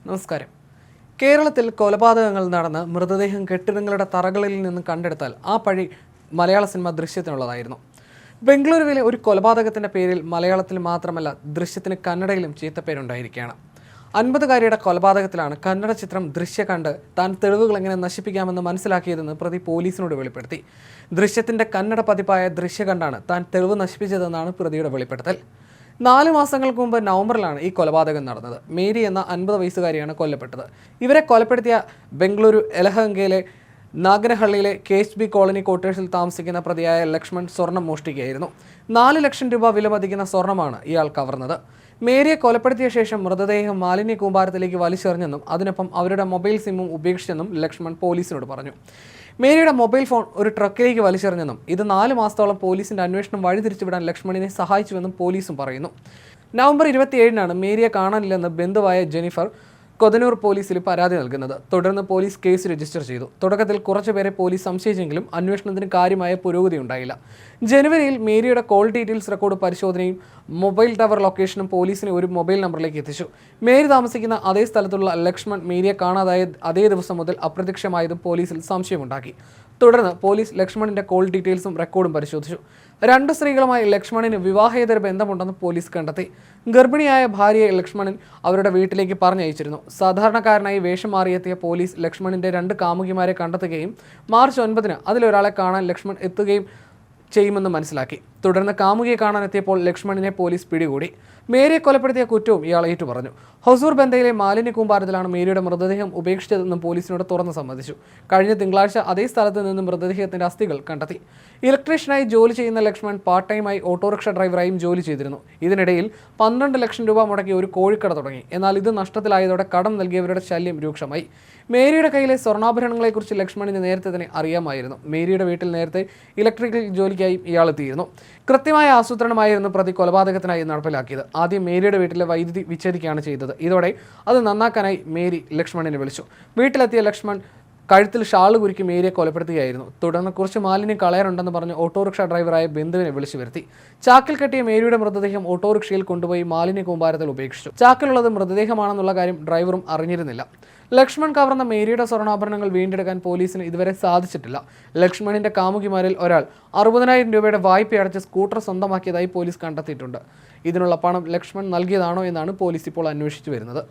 നമസ്കാരം. കേരളത്തിൽ കൊലപാതകങ്ങൾ നടന്ന് മൃതദേഹം കെട്ടിടങ്ങളുടെ തറകളിൽ നിന്ന് കണ്ടെടുത്താൽ ആ പഴി മലയാള സിനിമ ദൃശ്യത്തിനുള്ളതായിരുന്നു. ബംഗളൂരുവിലെ ഒരു കൊലപാതകത്തിൻ്റെ പേരിൽ മലയാളത്തിൽ മാത്രമല്ല ദൃശ്യത്തിന് കന്നഡയിലും ചീത്തപ്പേരുണ്ടായിരിക്കുകയാണ്. 50-കാരിയുടെ കൊലപാതകത്തിലാണ് കന്നഡ ചിത്രം ദൃശ്യ കണ്ട് താൻ തെളിവുകൾ എങ്ങനെ നശിപ്പിക്കാമെന്ന് മനസ്സിലാക്കിയതെന്ന് പ്രതി പോലീസിനോട് വെളിപ്പെടുത്തി. ദൃശ്യത്തിൻ്റെ കന്നഡ പതിപ്പായ ദൃശ്യ കണ്ടാണ് താൻ തെളിവ് നശിപ്പിച്ചതെന്നാണ് പ്രതിയുടെ വെളിപ്പെടുത്തൽ. 4 മാസങ്ങൾക്ക് മുമ്പ് നവംബറിലാണ് ഈ കൊലപാതകം നടന്നത്. മേരി എന്ന 50 വയസ്സുകാരിയാണ് കൊല്ലപ്പെട്ടത്. ഇവരെ കൊലപ്പെടുത്തിയ ബംഗളൂരു എലഹങ്കയിലെ നാഗനഹള്ളിയിലെ KHB കോളനി ക്വാർട്ടേഴ്സിൽ താമസിക്കുന്ന പ്രതിയായ ലക്ഷ്മൺ സ്വർണം മോഷ്ടിക്കുകയായിരുന്നു. 4 ലക്ഷം രൂപ വിലമതിക്കുന്ന സ്വർണ്ണമാണ് ഇയാൾ കവർന്നത്. മേരിയെ കൊലപ്പെടുത്തിയ ശേഷം മൃതദേഹം മാലിന്യ കൂമ്പാരത്തിലേക്ക് വലിച്ചെറിഞ്ഞെന്നും അതിനൊപ്പം അവരുടെ മൊബൈൽ സിമ്മും ഉപേക്ഷിച്ചെന്നും ലക്ഷ്മൺ പോലീസിനോട് പറഞ്ഞു. മേരിയുടെ മൊബൈൽ ഫോൺ ഒരു ട്രക്കിലേക്ക് വലിച്ചെറിഞ്ഞെന്നും ഇത് 4 മാസത്തോളം പോലീസിന്റെ അന്വേഷണം വഴിതിരിച്ചുവിടാൻ ലക്ഷ്മണിനെ സഹായിച്ചുവെന്നും പോലീസും പറയുന്നു. നവംബർ 27-നാണ് മേരിയെ കാണാനില്ലെന്ന് ബന്ധുവായ ജെനിഫർ കൊതനൂർ പോലീസിൽ പരാതി നൽകുന്നത്. തുടർന്ന് പോലീസ് കേസ് രജിസ്റ്റർ ചെയ്തു. തുടക്കത്തിൽ കുറച്ചുപേരെ പോലീസ് സംശയിച്ചെങ്കിലും അന്വേഷണത്തിന് കാര്യമായ പുരോഗതി ഉണ്ടായില്ല. ജനുവരിയിൽ മേരിയുടെ കോൾ ഡീറ്റെയിൽസ് റെക്കോർഡ് പരിശോധനയും മൊബൈൽ ടവർ ലൊക്കേഷനും പോലീസിനെ ഒരു മൊബൈൽ നമ്പറിലേക്ക് എത്തിച്ചു. മേരി താമസിക്കുന്ന അതേ സ്ഥലത്തുള്ള ലക്ഷ്മൺ മേരിയെ കാണാതായ അതേ ദിവസം മുതൽ അപ്രത്യക്ഷമായതും പോലീസിൽ സംശയമുണ്ടാക്കി. തുടർന്ന് പോലീസ് ലക്ഷ്മണിന്റെ കോൾ ഡീറ്റെയിൽസും റെക്കോർഡും പരിശോധിച്ചു. 2 സ്ത്രീകളുമായി ലക്ഷ്മണിന് വിവാഹേതര ബന്ധമുണ്ടെന്ന് പോലീസ് കണ്ടെത്തി. ഗർഭിണിയായ ഭാര്യയെ ലക്ഷ്മണൻ അവരുടെ വീട്ടിലേക്ക് പറഞ്ഞയച്ചിരുന്നു. സാധാരണക്കാരനായി വേഷം മാറിയെത്തിയ പോലീസ് ലക്ഷ്മണിന്റെ 2 കാമുകിമാരെ കണ്ടെത്തുകയും മാർച്ച് 9-ന് അതിലൊരാളെ കാണാൻ ലക്ഷ്മൺ എത്തുകയും ചെയ്യുമെന്ന് മനസ്സിലാക്കി. തുടർന്ന് കാമുകിയെ കാണാനെത്തിയപ്പോൾ ലക്ഷ്മണിനെ പോലീസ് പിടികൂടി. മേരിയെ കൊലപ്പെടുത്തിയ കുറ്റവും ഇയാൾ ഏറ്റുപറഞ്ഞു. ഹൊസൂർ ബന്ധയിലെ മാലിന്യ കൂമ്പാരത്തിലാണ് മേരിയുടെ മൃതദേഹം ഉപേക്ഷിച്ചതെന്നും പോലീസിനോട് തുറന്ന് സമ്മതിച്ചു. കഴിഞ്ഞ തിങ്കളാഴ്ച അതേ സ്ഥലത്ത് നിന്ന് മൃതദേഹത്തിന്റെ അസ്ഥികൾ കണ്ടെത്തി. ഇലക്ട്രീഷ്യനായി ജോലി ചെയ്യുന്ന ലക്ഷ്മൺ പാർട്ട് ടൈമായി ഓട്ടോറിക്ഷ ഡ്രൈവറായും ജോലി ചെയ്തിരുന്നു. ഇതിനിടയിൽ 12 ലക്ഷം രൂപ മുടക്കി ഒരു കോഴിക്കട തുടങ്ങി. എന്നാൽ ഇത് നഷ്ടത്തിലായതോടെ കടം നൽകിയവരുടെ ശല്യം രൂക്ഷമായി. മേരിയുടെ കയ്യിലെ സ്വർണ്ണാഭരണങ്ങളെക്കുറിച്ച് ലക്ഷ്മണിന് നേരത്തെ തന്നെ അറിയാമായിരുന്നു. മേരിയുടെ വീട്ടിൽ നേരത്തെ ഇലക്ട്രിക്കൽ ജോലിക്കായി ഇയാൾ എത്തിയിരുന്നു. കൃത്യമായ ആസൂത്രണമായിരുന്നു പ്രതി കൊലപാതകത്തിനായി നടപ്പിലാക്കിയത്. ആദ്യം മേരിയുടെ വീട്ടിലെ വൈദ്യുതി വിച്ഛേദിക്കുകയാണ് ചെയ്തത്. ഇതോടെ അത് നന്നാക്കാനായി മേരി ലക്ഷ്മണിനെ വിളിച്ചു. വീട്ടിലെത്തിയ ലക്ഷ്മൺ കഴുത്തിൽ ഷാള് കുരുക്കി മേരിയെ കൊലപ്പെടുത്തുകയായിരുന്നു. തുടർന്ന് കുറച്ച് മാലിന്യം കളയാറുണ്ടെന്ന് പറഞ്ഞ് ഓട്ടോറിക്ഷ ഡ്രൈവറായ ബന്ധുവിനെ വിളിച്ചു വരുത്തി. ചാക്കിൽ കെട്ടിയ മേരിയുടെ മൃതദേഹം ഓട്ടോറിക്ഷയിൽ കൊണ്ടുപോയി മാലിന്യ കൂമ്പാരത്തിൽ ഉപേക്ഷിച്ചു. ചാക്കിലുള്ളത് മൃതദേഹമാണെന്നുള്ള കാര്യം ഡ്രൈവറും അറിഞ്ഞിരുന്നില്ല. ലക്ഷ്മൺ കവർന്ന മേരിയുടെ സ്വർണ്ണാഭരണങ്ങൾ വീണ്ടെടുക്കാൻ പോലീസിന് ഇതുവരെ സാധിച്ചിട്ടില്ല. ലക്ഷ്മണിന്റെ കാമുകിമാരിൽ ഒരാൾ 60,000 രൂപയുടെ വായ്പ അടച്ച് സ്കൂട്ടർ സ്വന്തമാക്കിയതായി പോലീസ് കണ്ടെത്തിയിട്ടുണ്ട്. ഇതിനുള്ള പണം ലക്ഷ്മൺ നൽകിയതാണോ എന്നാണ് പോലീസ് ഇപ്പോൾ അന്വേഷിച്ചു വരുന്നത്.